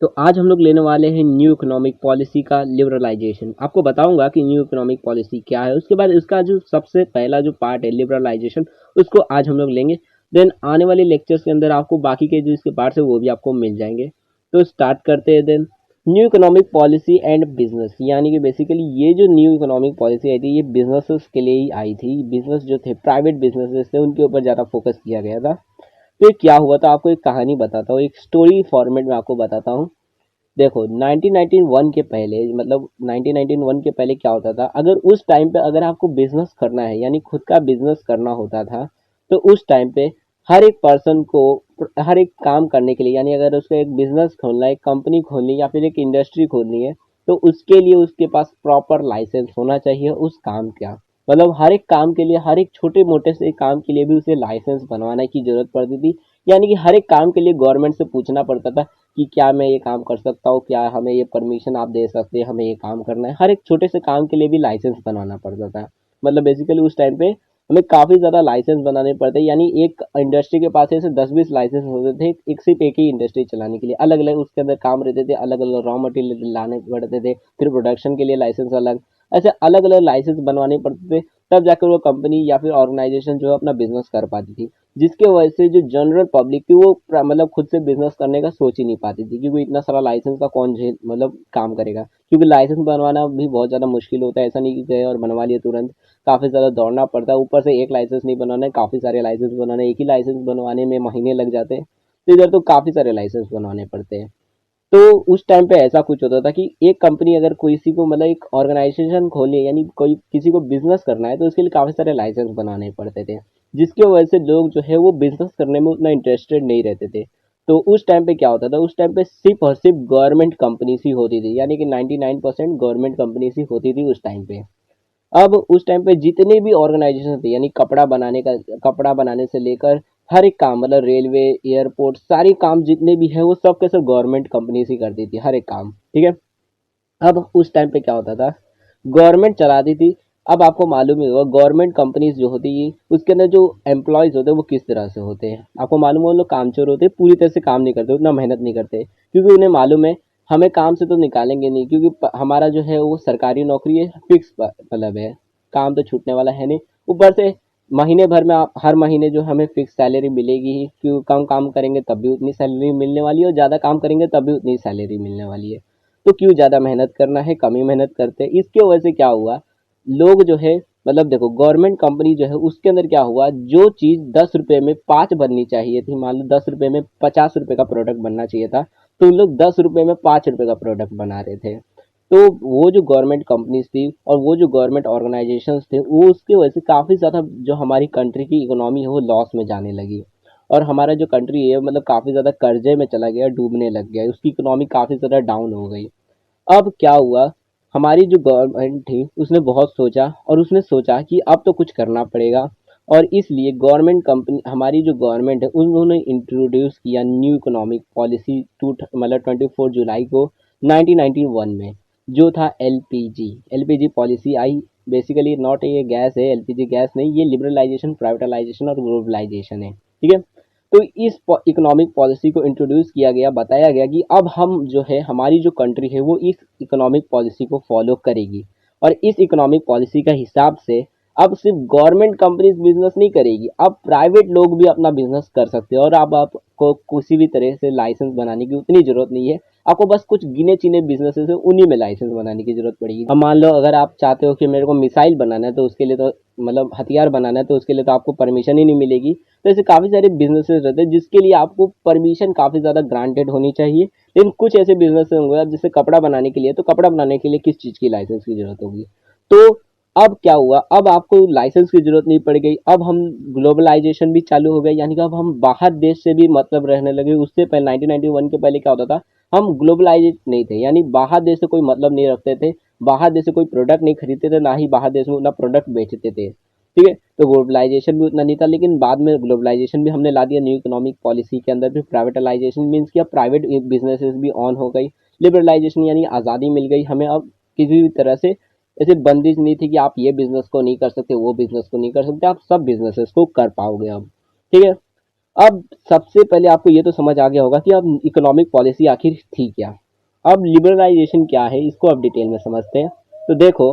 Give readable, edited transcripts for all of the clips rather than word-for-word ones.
तो आज हम लोग लेने वाले हैं न्यू इकोनॉमिक पॉलिसी का लिबरलाइजेशन। आपको बताऊंगा कि न्यू इकोनॉमिक पॉलिसी क्या है, उसके बाद इसका जो सबसे पहला जो पार्ट है लिबरलाइजेशन, उसको आज हम लोग लेंगे। देन आने वाले लेक्चर्स के अंदर आपको बाकी के जो इसके पार्ट्स है वो भी आपको मिल जाएंगे। तो स्टार्ट करते हैं। Then new economic policy and business, यानी कि बेसिकली ये जो न्यू इकोनॉमिक पॉलिसी आई थी ये बिजनेसेस के लिए ही आई थी। बिजनेस जो थे, प्राइवेट बिजनेसेस थे, उनके ऊपर ज़्यादा फोकस किया गया था। तो ये क्या हुआ था, आपको एक कहानी बताता हूँ, एक स्टोरी फॉर्मेट में आपको बताता हूँ। देखो 1991 के पहले, मतलब 1991 के पहले क्या होता था, अगर उस टाइम पे अगर आपको बिजनेस करना है यानी खुद का बिजनेस करना होता था, तो उस टाइम पे हर एक पर्सन को हर एक काम करने के लिए, यानी अगर उसको एक बिजनेस खोलना है, एक कंपनी खोलनी है या फिर एक इंडस्ट्री खोलनी है, तो उसके लिए उसके पास प्रॉपर लाइसेंस होना चाहिए उस काम का। मतलब हर एक काम के लिए, हर एक छोटे मोटे से काम के लिए भी उसे लाइसेंस बनवाने की जरूरत पड़ती थी। यानी कि हर एक काम के लिए गवर्नमेंट से पूछना पड़ता था कि क्या मैं ये काम कर सकता हूँ, क्या हमें ये परमिशन आप दे सकते हैं, हमें ये काम करना है। हर एक छोटे से काम के लिए भी लाइसेंस बनवाना पड़ता था। मतलब बेसिकली उस टाइम पे हमें काफ़ी ज़्यादा लाइसेंस बनाने पड़ते, यानी एक इंडस्ट्री के पास ऐसे 10-20 लाइसेंस होते थे, एक सिर्फ एक ही इंडस्ट्री चलाने के लिए। अलग अलग उसके अंदर काम रहते थे, अलग अलग रॉ मटेरियल लाने पड़ते थे, फिर प्रोडक्शन के लिए लाइसेंस अलग, ऐसे अलग अलग लाइसेंस बनवाने पड़ते थे। तब जाकर वो कंपनी या फिर ऑर्गेनाइजेशन जो है अपना बिजनेस कर पाती थी, जिसके वजह से जो जनरल पब्लिक थी वो मतलब खुद से बिजनेस करने का सोच ही नहीं पाती थी, क्योंकि इतना सारा लाइसेंस का कौन झेल मतलब काम करेगा, क्योंकि लाइसेंस बनवाना भी बहुत ज़्यादा मुश्किल होता है। ऐसा नहीं कि गए और बनवा लिए तुरंत, काफ़ी ज़्यादा दौड़ना पड़ता है। ऊपर से एक लाइसेंस नहीं बनवाना है, काफ़ी सारे लाइसेंस बनवाना है, एक ही लाइसेंस बनवाने में महीने लग जाते हैं। तो इधर तो काफ़ी सारे लाइसेंस बनवाने पड़ते हैं। तो उस टाइम पे ऐसा कुछ होता था कि एक कंपनी अगर किसी को मतलब एक ऑर्गेनाइजेशन खोले, यानी कोई किसी को बिजनेस करना है, तो उसके लिए काफ़ी सारे लाइसेंस बनाने पड़ते थे, जिसकी वजह से लोग जो है वो बिजनेस करने में उतना इंटरेस्टेड नहीं रहते थे। तो उस टाइम पे क्या होता था, उस टाइम पे सिर्फ और सिर्फ गवर्नमेंट कंपनीज ही होती थी, यानी कि 99% गवर्नमेंट कंपनीज ही होती थी उस टाइम पे। अब उस टाइम पे जितने भी ऑर्गेनाइजेशन थे, यानी कपड़ा बनाने से लेकर हर एक काम, मतलब रेलवे, एयरपोर्ट, सारे काम जितने भी है वो सब के सब गवर्नमेंट कंपनीज ही करती थी, हर एक काम। ठीक है। अब उस टाइम पे क्या होता था, गवर्नमेंट चलाती थी। अब आपको मालूम ही होगा गवर्नमेंट कंपनीज जो होती है उसके अंदर जो एम्प्लॉयज होते हैं वो किस तरह से होते हैं। आपको मालूम है वो लोग कामचोर होते हैं, पूरी तरह से काम नहीं करते, उतना मेहनत नहीं करते, क्योंकि उन्हें मालूम है हमें काम से तो निकालेंगे नहीं, क्योंकि हमारा जो है वो सरकारी नौकरी है, फिक्स मतलब है, काम तो छूटने वाला है नहीं। ऊपर से महीने भर में आप हर महीने जो हमें फिक्स सैलरी मिलेगी ही, क्यों कम काम करेंगे तब भी उतनी सैलरी मिलने वाली है, और ज़्यादा काम करेंगे तब भी उतनी सैलरी मिलने वाली है। तो क्यों ज़्यादा मेहनत करना है, कम ही मेहनत करते हैं। इसके वजह से क्या हुआ, लोग जो है, मतलब देखो गवर्नमेंट कंपनी जो है उसके अंदर क्या हुआ, जो चीज़ 10 रुपये में 5 बननी चाहिए थी, मान लो 10 रुपये में 50 रुपये का प्रोडक्ट बनना चाहिए था, तो उन लोग 10 रुपये में 5 रुपये का प्रोडक्ट बना रहे थे। तो वो जो गवर्नमेंट कंपनीज थी और वो जो गवर्नमेंट ऑर्गेनाइजेशंस थे, वो उसकी वजह से काफ़ी ज़्यादा जो हमारी कंट्री की इकोनॉमी है वो लॉस में जाने लगी। और हमारा जो कंट्री है मतलब काफ़ी ज़्यादा कर्जे में चला गया, डूबने लग गया, उसकी इकोनॉमी काफ़ी ज़्यादा डाउन हो गई। अब क्या हुआ, हमारी जो गवर्नमेंट थी उसने बहुत सोचा, और उसने सोचा कि अब तो कुछ करना पड़ेगा। और इसलिए गवर्नमेंट कंपनी, हमारी जो गवर्नमेंट है, उन्होंने इंट्रोड्यूस किया न्यू इकोनॉमिक पॉलिसी टू मतलब 24 जुलाई को 1991 में, जो था LPG. LPG policy I. Basically not ये गैस है, एलपीजी गैस नहीं, ये लिबरलाइजेशन, प्राइवेटाइजेशन और ग्लोबलाइजेशन है। ठीक है। तो इस इकोनॉमिक पॉलिसी को इंट्रोड्यूस किया गया, बताया गया कि अब हम जो है, हमारी जो कंट्री है वो इस इकोनॉमिक पॉलिसी को फॉलो करेगी। और इस इकोनॉमिक पॉलिसी का हिसाब से अब सिर्फ गवर्नमेंट कंपनीज बिजनेस नहीं करेगी, अब प्राइवेट लोग भी अपना बिजनेस कर सकते हैं। और अब आपको किसी भी तरह से लाइसेंस बनाने की उतनी जरूरत नहीं है, आपको बस कुछ गिने चुने बिजनेसेस है उन्हीं में लाइसेंस बनाने की जरूरत पड़ेगी। अब मान लो अगर आप चाहते हो कि मेरे को मिसाइल बनाना है, तो उसके लिए तो मतलब हथियार बनाना है, तो उसके लिए तो आपको परमिशन ही नहीं मिलेगी। तो ऐसे काफ़ी सारे बिजनेसेस रहते हैं जिसके लिए आपको परमिशन काफ़ी ज़्यादा ग्रांटेड होनी चाहिए। लेकिन कुछ ऐसे बिजनेस होंगे, अब जैसे कपड़ा बनाने के लिए, तो कपड़ा बनाने के लिए किस चीज़ की लाइसेंस की जरूरत होगी। तो अब क्या हुआ, अब आपको लाइसेंस की जरूरत नहीं पड़ गई। अब हम ग्लोबलाइजेशन भी चालू हो गया, यानी कि अब हम बाहर देश से भी मतलब रहने लगे। उससे पहले 1991 के पहले क्या होता था, हम ग्लोबलाइज नहीं थे, यानी बाहर देश से कोई मतलब नहीं रखते थे, बाहर देश से कोई प्रोडक्ट नहीं खरीदते थे, ना ही बाहर देश में उतना प्रोडक्ट बेचते थे। ठीक है। तो ग्लोबलाइजेशन भी उतना नहीं था, लेकिन बाद में ग्लोबलाइजेशन भी हमने ला दिया न्यू इकोनॉमिक पॉलिसी के अंदर। फिर प्राइवेटाइजेशन मीन्स कि अब प्राइवेट बिजनेसेस भी ऑन हो गई। लिबरलाइजेशन यानी आज़ादी मिल गई हमें, अब किसी भी तरह से ऐसे बंदिश नहीं थी कि आप ये बिजनेस को नहीं कर सकते, वो बिजनेस को नहीं कर सकते, आप सब बिजनेसेस को कर पाओगे अब। ठीक है। अब सबसे पहले आपको ये तो समझ आ गया होगा कि अब इकोनॉमिक पॉलिसी आखिर थी क्या। अब लिबरलाइजेशन क्या है इसको अब डिटेल में समझते हैं। तो देखो,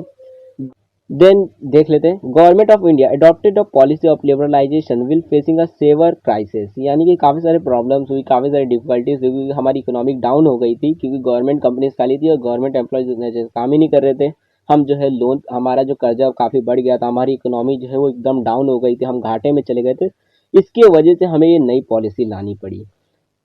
देन देख लेते हैं। Government of India adopted a policy of liberalisation will facing a severe crisis, यानी कि काफ़ी सारे प्रॉब्लम्स हुई, काफ़ी सारी डिफिकल्टीज हुई, क्योंकि हमारी इकोनॉमिक डाउन हो गई थी, क्योंकि गवर्नमेंट कंपनीज खाली थी और गवर्नमेंट एम्प्लॉयज उतने अच्छे से काम ही नहीं कर रहे थे। हम जो है लोन, हमारा जो कर्जा काफ़ी बढ़ गया था, हमारी इकोनॉमी जो है वो एकदम डाउन हो गई थी, हम घाटे में चले गए थे। इसकी वजह से हमें ये नई पॉलिसी लानी पड़ी।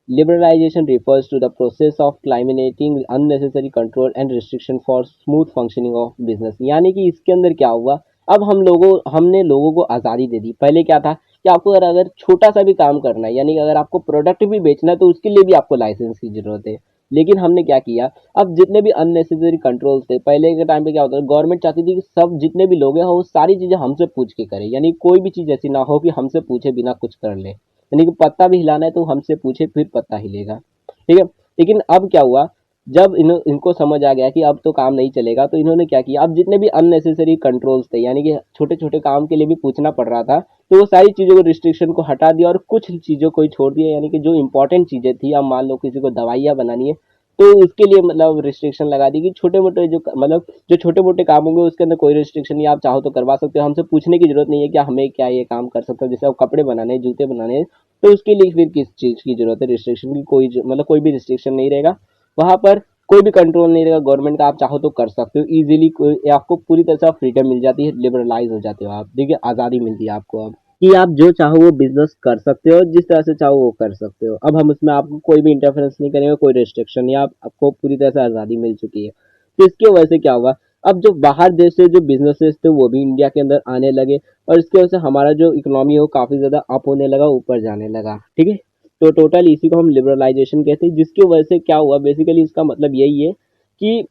Liberalization refers to the process of eliminating unnecessary control and restriction for smooth functioning of business। यानी कि इसके अंदर क्या हुआ, अब हमने लोगों को आज़ादी दे दी। पहले क्या था कि आपको अगर छोटा सा भी काम करना है, यानी कि अगर आपको प्रोडक्ट भी बेचना है तो उसके लिए भी आपको लाइसेंस की जरूरत है। लेकिन हमने क्या किया, अब जितने भी अननेसेसरी कंट्रोल्स थे, पहले के टाइम पे क्या होता था, गवर्नमेंट चाहती थी कि सब जितने भी लोग हैं वो सारी चीज़ें हमसे पूछ के करें, यानी कोई भी चीज़ ऐसी ना हो कि हमसे पूछे बिना कुछ कर ले। यानी कि पत्ता भी हिलाना है तो हमसे पूछे फिर पत्ता हिलेगा, ठीक है। लेकिन अब क्या हुआ, जब इनको समझ आ गया कि अब तो काम नहीं चलेगा, तो इन्होंने क्या किया, अब जितने भी अननेसेसरी कंट्रोल्स थे, यानी कि छोटे छोटे काम के लिए भी पूछना पड़ रहा था, तो वो सारी चीज़ों को, रिस्ट्रिक्शन को हटा दिया और कुछ चीज़ों को ही छोड़ दिया। यानी कि जो इंपॉर्टेंट चीज़ें थी, अब मान लो किसी को दवाइयाँ बनानी है तो उसके लिए मतलब रिस्ट्रिक्शन लगा दी कि छोटे मोटे जो मतलब जो छोटे मोटे काम होंगे उसके अंदर कोई रिस्ट्रिक्शन नहीं, आप चाहो तो करवा सकते हो, हमसे पूछने की जरूरत नहीं है कि हमें क्या ये काम कर सकते हो। जैसे आप कपड़े बनाने, जूते बनाने, तो उसके लिए फिर किस चीज़ की जरूरत है रिस्ट्रिक्शन की, मतलब कोई भी रिस्ट्रिक्शन नहीं रहेगा वहाँ पर, कोई भी कंट्रोल नहीं रहेगा गवर्नमेंट का, आप चाहो तो कर सकते हो इजीली, कोई आपको पूरी तरह से फ्रीडम मिल जाती है, लिबरलाइज हो जाते हो आप, देखिए आज़ादी मिलती है आपको अब कि आप जो चाहो वो बिजनेस कर सकते हो, जिस तरह से चाहो वो कर सकते हो। अब हम उसमें आपको कोई भी इंटरफेरेंस नहीं करेंगे, कोई रिस्ट्रिक्शन नहीं, आपको पूरी तरह से आज़ादी मिल चुकी है। तो इसकी वजह से क्या हुआ, अब जो बाहर देश से जो बिजनेसेस थे वो भी इंडिया के अंदर आने लगे, और इसकी वजह से हमारा जो इकोनॉमी है वो काफ़ी ज़्यादा अप होने लगा, ऊपर जाने लगा, ठीक है। तो टोटल इसी को हम लिबरलाइजेशन कहते हैं, जिसकी वजह से क्या हुआ, बेसिकली इसका मतलब यही है कि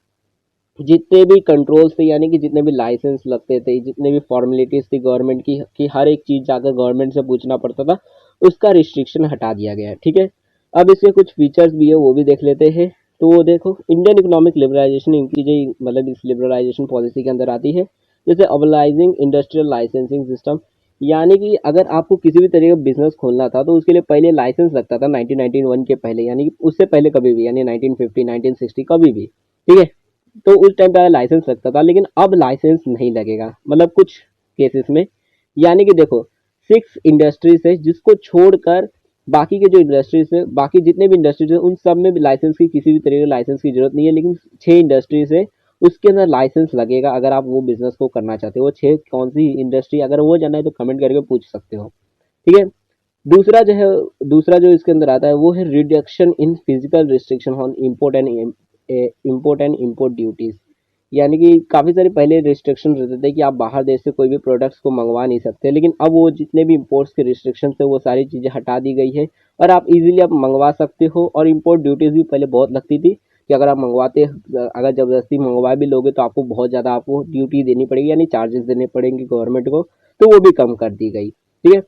जितने भी कंट्रोल्स थे, यानी कि जितने भी लाइसेंस लगते थे, जितने भी फॉर्मेलिटीज थी गवर्नमेंट की कि हर एक चीज़ जाकर गवर्नमेंट से पूछना पड़ता था, उसका रिस्ट्रिक्शन हटा दिया गया है, ठीक है। अब इसके कुछ फीचर्स भी है वो भी देख लेते हैं। तो वो देखो, इंडियन इकोनॉमिक लिबरलाइजेशन इनकी जो मतलब इस लिबरलाइजेशन पॉलिसी के अंदर आती है। जैसे अबलाइजिंग इंडस्ट्रियल लाइसेंसिंग सिस्टम, यानी कि अगर आपको किसी भी तरह का बिजनेस खोलना था तो उसके लिए पहले लाइसेंस लगता था 1991 के पहले, यानी कि उससे पहले कभी भी, यानी 1950 1960 कभी भी, ठीक है। तो उस टाइम पे लाइसेंस लगता था, लेकिन अब लाइसेंस नहीं लगेगा, मतलब कुछ केसेस में। यानी कि देखो, 6 इंडस्ट्रीज है जिसको छोड़कर बाकी के जो इंडस्ट्रीज है, बाकी जितने भी इंडस्ट्रीज है उन सब में भी लाइसेंस की, किसी भी तरह के लाइसेंस की जरूरत नहीं है, लेकिन 6 इंडस्ट्रीज है उसके अंदर लाइसेंस लगेगा अगर आप वो बिजनेस को करना चाहते हो। वो 6 कौन सी इंडस्ट्री, अगर वो जानना है तो कमेंट करके पूछ सकते हो, ठीक है। दूसरा जो है, दूसरा जो इसके अंदर आता है वो है reduction in physical restriction on import and import duties. यानी कि काफ़ी सारे पहले रिस्ट्रिक्शन रहते थे कि आप बाहर देश से कोई भी प्रोडक्ट्स को मंगवा नहीं सकते, लेकिन अब वो जितने भी इम्पोर्ट्स के रिस्ट्रिक्शन थे वो सारी चीज़ें हटा दी गई है, और आप इजीली आप मंगवा सकते हो। और इम्पोर्ट ड्यूटीज़ भी पहले बहुत लगती थी कि अगर आप मंगवाते, अगर ज़बरदस्ती मंगवा भी लोगे तो आपको बहुत ज़्यादा आपको ड्यूटी देनी पड़ेगी, यानी चार्जेस देने पड़ेंगे गवर्नमेंट को, तो वो भी कम कर दी गई, ठीक है।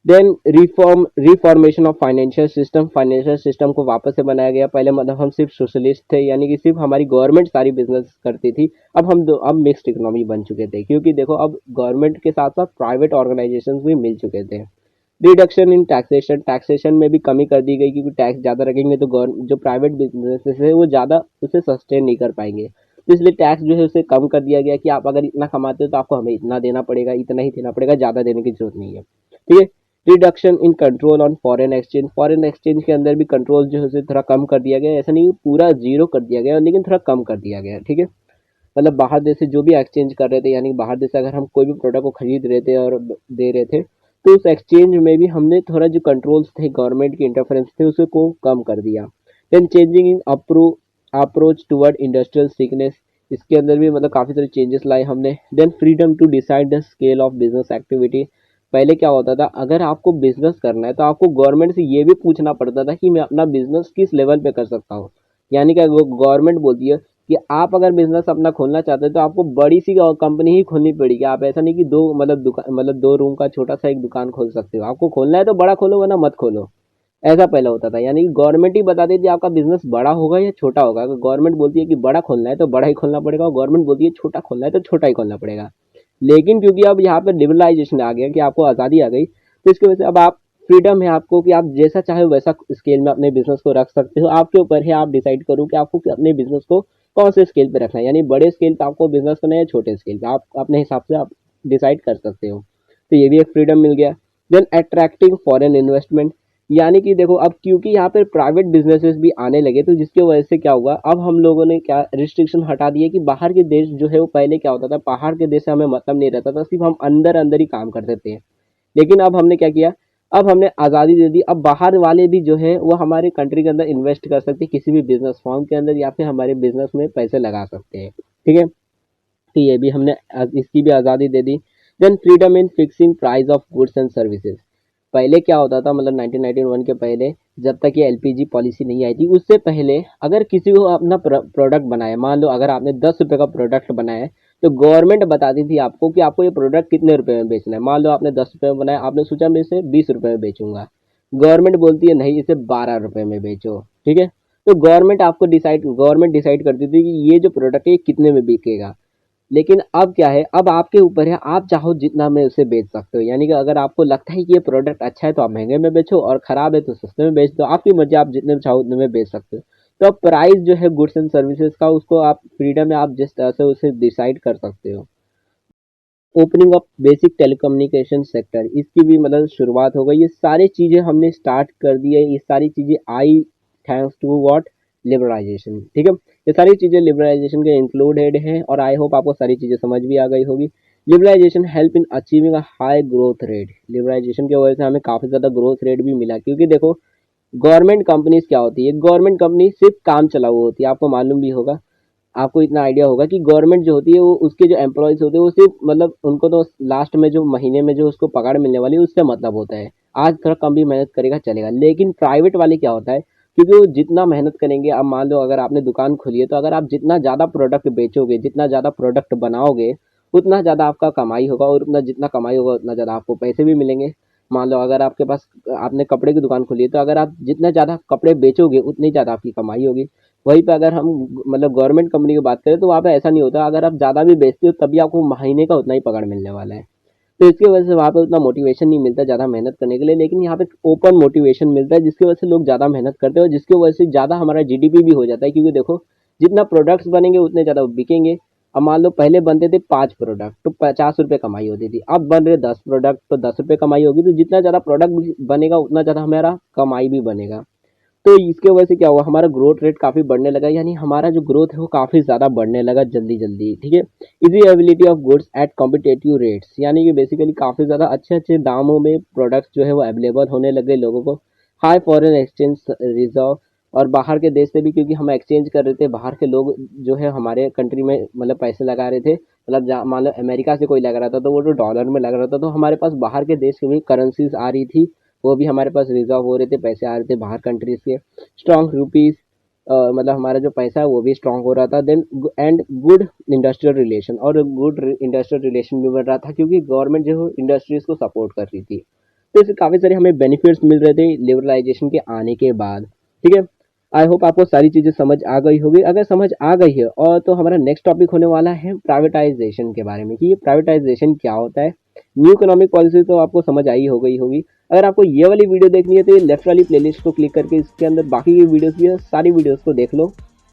Then reformation of financial system को वापस से बनाया गया। पहले मतलब हम सिर्फ सोशलिस्ट थे, यानी कि सिर्फ हमारी गवर्नमेंट सारी बिजनेस करती थी। अब मिक्स्ड इकोनॉमी बन चुके थे, क्योंकि देखो अब गवर्नमेंट के साथ साथ प्राइवेट ऑर्गेनाइजेशंस भी मिल चुके थे। रिडक्शन इन टैक्सेशन में भी कमी कर दी गई, क्योंकि टैक्स ज़्यादा रखेंगे तो जो प्राइवेट बिजनेसेस है वो ज़्यादा उसे सस्टेन नहीं कर पाएंगे, तो इसलिए टैक्स जो है उसे कम कर दिया गया कि आप अगर इतना कमाते हो तो आपको हमें इतना देना पड़ेगा, इतना ही देना पड़ेगा, ज़्यादा देने की जरूरत नहीं है, ठीक है। Reduction in control on foreign exchange के अंदर भी कंट्रोल जो है उसे थोड़ा कम कर दिया गया, ऐसा नहीं पूरा जीरो कर दिया गया, लेकिन थोड़ा कम कर दिया गया, ठीक है। मतलब बाहर देश से जो भी एक्सचेंज कर रहे थे, यानी बाहर देश से अगर हम कोई भी प्रोडक्ट को खरीद रहे थे और दे रहे थे, तो उस एक्सचेंज में भी हमने थोड़ा जो कंट्रोल्स थे, गवर्नमेंट के इंटरफेरेंस थे, उसे को कम कर दिया। Then changing in approach toward industrial sickness, इसके अंदर भी मतलब काफ़ी सारे चेंजेस लाए हमने। Then freedom to decide the scale of business activity, पहले क्या होता था, अगर आपको बिजनेस करना है तो आपको गवर्नमेंट से ये भी पूछना पड़ता था कि मैं अपना बिजनेस किस लेवल पे कर सकता हूँ। यानी कि वो गवर्नमेंट बोलती है कि आप अगर बिजनेस अपना खोलना चाहते हैं तो आपको बड़ी सी कंपनी ही खोलनी पड़ेगी, आप ऐसा नहीं कि दो मतलब दुकान, मतलब 2 रूम का छोटा सा एक दुकान खोल सकते हो, आपको खोलना है तो बड़ा खोलो वरना मत खोलो। ऐसा पहले होता था, यानी कि गवर्नमेंट ही बता देती है आपका बिजनेस बड़ा होगा या छोटा होगा। अगर गवर्नमेंट बोलती है कि बड़ा खोलना है तो बड़ा ही खोलना पड़ेगा, और गवर्नमेंट बोलती है छोटा खोलना है तो छोटा ही खोलना पड़ेगा। लेकिन क्योंकि अब यहाँ पर लिबरलाइजेशन आ गया कि आपको आज़ादी आ गई, तो इसकी वजह से अब आप फ्रीडम है आपको कि आप जैसा चाहे वैसा स्केल में अपने बिजनेस को रख सकते हो। आपके ऊपर है, आप डिसाइड करो कि आपको कि अपने बिजनेस को कौन से स्केल पे रखना है, यानी बड़े स्केल पे आपको बिजनेस करना है या छोटे स्केल पे, आप अपने हिसाब से आप डिसाइड कर सकते हो। तो ये भी एक फ्रीडम मिल गया। देन अट्रैक्टिंग फॉरेन इन्वेस्टमेंट, यानी कि देखो अब क्योंकि यहाँ पे प्राइवेट बिजनेसेस भी आने लगे, तो जिसकी वजह से क्या हुआ, अब हम लोगों ने क्या रिस्ट्रिक्शन हटा दिए कि बाहर के देश जो है वो पहले क्या होता था, बाहर के देश से हमें मतलब नहीं रहता था, सिर्फ हम अंदर अंदर ही काम करते थे। लेकिन अब हमने क्या किया, अब हमने आज़ादी दे दी, अब बाहर वाले भी जो है वो हमारे कंट्री के अंदर इन्वेस्ट कर सकते हैं किसी भी बिजनेस फॉर्म के अंदर, या फिर हमारे बिजनेस में पैसे लगा सकते हैं। ठीक है, तो ये भी हमने इसकी भी आज़ादी दे दी। Then freedom in fixing price of goods and services. पहले क्या होता था, मतलब 1991 के पहले, जब तक ये एलपीजी पॉलिसी नहीं आई थी, उससे पहले अगर किसी को अपना प्रोडक्ट बनाया, मान लो अगर आपने 10 रुपये का प्रोडक्ट बनाया है, तो गवर्नमेंट बताती थी आपको कि आपको ये प्रोडक्ट कितने रुपए में बेचना है। मान लो आपने 10 रुपये में बनाया, आपने सोचा मैं इसे 20 रुपये में बेचूंगा, गवर्नमेंट बोलती है नहीं इसे 12 रुपये में बेचो। ठीक है, तो गवर्नमेंट डिसाइड करती थी कि ये जो प्रोडक्ट है ये कितने में बिकेगा। लेकिन अब क्या है, अब आपके ऊपर है, आप चाहो जितना में उसे बेच सकते हो। यानी कि अगर आपको लगता है कि ये प्रोडक्ट अच्छा है तो आप महंगे में बेचो, और खराब है तो सस्ते में बेच दो, आपकी मर्जी, आप जितने में चाहो उतने में बेच सकते हो। तो अब प्राइस जो है गुड्स एंड सर्विसेज का, उसको आप फ्रीडम है, आप जिस तरह से उसे डिसाइड कर सकते हो। Opening of basic telecommunication sector, इसकी भी मतलब शुरुआत हो गई। ये सारी चीज़ें हमने स्टार्ट कर दी है, ये सारी चीज़ें आई थैंक्स टू व्हाट, लिबरलाइजेशन। ठीक है, ये सारी चीज़ें लिबरलाइजेशन के इंक्लूडेड हैं, और आई होप आपको सारी चीज़ें समझ भी आ गई होगी। Liberalisation help in achieving a high growth rate, liberalisation की वजह से हमें काफ़ी ज़्यादा ग्रोथ रेट भी मिला, क्योंकि देखो गवर्नमेंट कंपनीज क्या होती है, गवर्नमेंट कंपनी सिर्फ काम चलाऊ होती है, आपको मालूम भी होगा, आपको इतना आइडिया होगा कि गवर्नमेंट जो होती है वो उसके जो एम्प्लॉयज होते हैं वो सिर्फ मतलब उनको तो लास्ट में जो महीने में जो उसको पगार मिलने वाली है उससे मतलब होता है, आज थोड़ा कम भी मेहनत करेगा चलेगा। लेकिन प्राइवेट वाले क्या होता है, क्योंकि वो जितना मेहनत करेंगे, अब मान लो अगर आपने दुकान खोली है, तो अगर आप जितना ज़्यादा प्रोडक्ट बेचोगे, जितना ज़्यादा प्रोडक्ट बनाओगे, उतना ज़्यादा आपका कमाई होगा, और उतना जितना कमाई होगा उतना ज़्यादा आपको पैसे भी मिलेंगे। मान लो अगर आपके पास, आपने कपड़े की दुकान खोली है, तो अगर आप जितना ज़्यादा कपड़े बेचोगे उतनी ज़्यादा आपकी कमाई होगी। वहीं पे अगर हम मतलब गवर्नमेंट कंपनी की बात करें, तो वहाँ पे ऐसा नहीं होता, अगर आप ज़्यादा भी बेचते हो तभी आपको महीने का उतना ही पगार मिलने वाला है। तो इसकी वजह से वहाँ पे उतना मोटिवेशन नहीं मिलता ज़्यादा मेहनत करने के लिए, लेकिन यहाँ पे ओपन मोटिवेशन मिलता है, जिसकी वजह से लोग ज़्यादा मेहनत करते हैं, और जिसकी वजह से ज़्यादा हमारा जीडीपी भी हो जाता है। क्योंकि देखो जितना प्रोडक्ट्स बनेंगे उतने ज़्यादा बिकेंगे। अब मान लो पहले बनते थे 5 प्रोडक्ट तो 50 रुपये कमाई होती थी, अब बन रहे 10 प्रोडक्ट तो 10 रुपये कमाई होगी। तो जितना ज़्यादा प्रोडक्ट बनेगा उतना ज़्यादा हमारा कमाई भी बनेगा। तो इसके वजह से क्या हुआ, हमारा ग्रोथ रेट काफ़ी बढ़ने लगा, यानी हमारा जो ग्रोथ है वो काफ़ी ज़्यादा बढ़ने लगा जल्दी जल्दी। ठीक है, easy availability of goods at competitive rates, यानी कि बेसिकली काफ़ी ज़्यादा अच्छे अच्छे दामों में प्रोडक्ट्स जो है वो अवेलेबल होने लगे लोगों को। हाई फॉरेन एक्सचेंज रिजर्व, और बाहर के देश से भी, क्योंकि हम एक्सचेंज कर रहे थे, बाहर के लोग जो है हमारे कंट्री में मतलब पैसे लगा रहे थे, मतलब मान लो अमेरिका से कोई लगा रहा था तो वो तो डॉलर में लग रहा था, तो हमारे पास बाहर के देश की भी करेंसीज आ रही थी, वो भी हमारे पास रिजर्व हो रहे थे, पैसे आ रहे थे बाहर कंट्रीज के। स्ट्रॉन्ग रुपीज, मतलब हमारा जो पैसा है वो भी स्ट्रॉन्ग हो रहा था। Then and good industrial relation, और गुड इंडस्ट्रियल रिलेशन भी बढ़ रहा था, क्योंकि गवर्नमेंट जो इंडस्ट्रीज को सपोर्ट कर रही थी। तो इससे काफ़ी सारे हमें बेनिफिट्स मिल रहे थे लिबरलाइजेशन के आने के बाद। ठीक है, आई होप आपको सारी चीज़ें समझ आ गई होगी। अगर समझ आ गई है, और तो हमारा नेक्स्ट टॉपिक होने वाला है प्राइवेटाइजेशन के बारे में, कि ये प्राइवेटाइजेशन क्या होता है। न्यू इकोनॉमिक पॉलिसी तो आपको समझ आई हो गई होगी। अगर आपको ये वाली वीडियो देखनी है तो ये लेफ्ट वाली प्लेलिस्ट को क्लिक करके इसके अंदर बाकी की वीडियोस भी है, सारी वीडियोस को देख लो।